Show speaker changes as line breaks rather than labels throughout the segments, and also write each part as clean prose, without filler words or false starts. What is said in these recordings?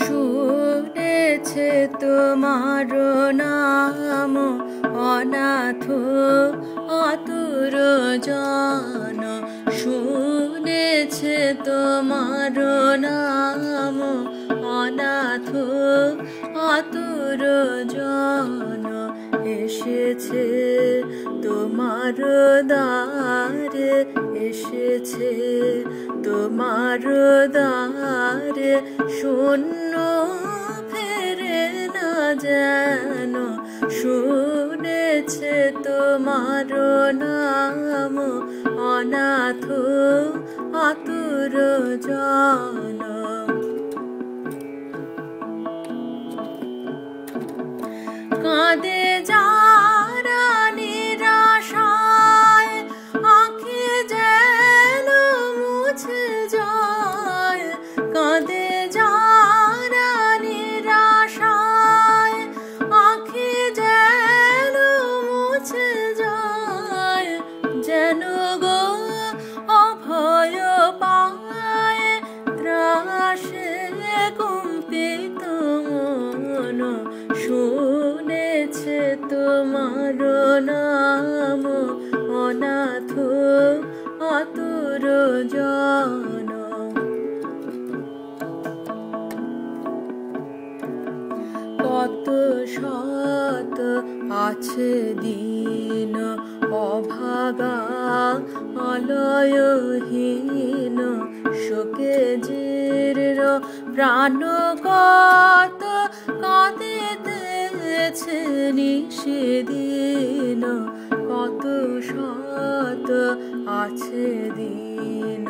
শুনেছে তোমার নাম অনাথ আতুর জন, শুনেছে তোমার নাম অনাথ আতুর জন, এসেছে তোমার দ্বারে, এসেছে তোমার দ্বারে, শূন্য ফেরে না যেন, শুনেছে তোমার নাম অনাথ আতুর জন। কাঁদে যারা নিরাশায়, আঁখি যেন মুছে যায়, কাঁদে যারা নিরাশায়, আঁখি যেন মুছে যায়, যেন গো অভয় পায় ত্রাসে কম্পিত মন, শুনেছে তোমার নাম অনাথ আতুর জন। কত শত আছে দিন অভাগা আলয়হীন, শোকে জীর্ণ প্রাণ কত কাঁদিতেছে নিষেদিন, কত শত আছে দিন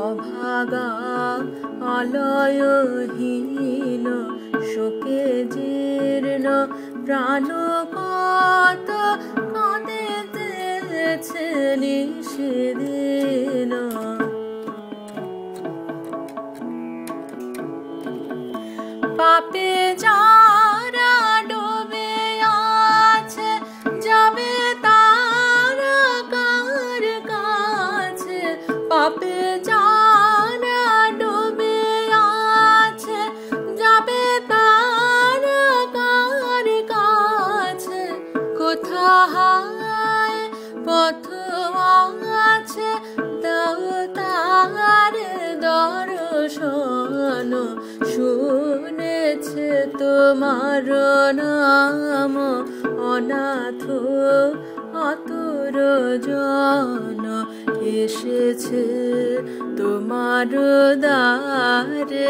অভাগা আলয়হীন, শোকে জীর্ণ প্রাণ কত কাঁদিতেছে নিষেদিন। পাপে যারা ডুবে আছে, যাবে তারা কার কাছে, পাপে যারা ডুবে আছে, যাবে তারা কার কাছে, কোথায় পথ আছে দাও তার দর্শন, শুনেছে তোমার নাম অনাথ আতুর জন, এসেছে তোমার দ্বারে,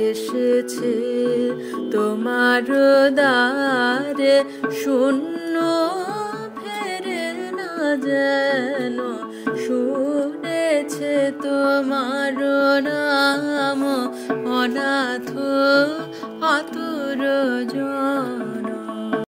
এসেছে তোমার দ্বারে, শূন্য ফেরে না যেন, শুনেছে তোমার নাম অনাথ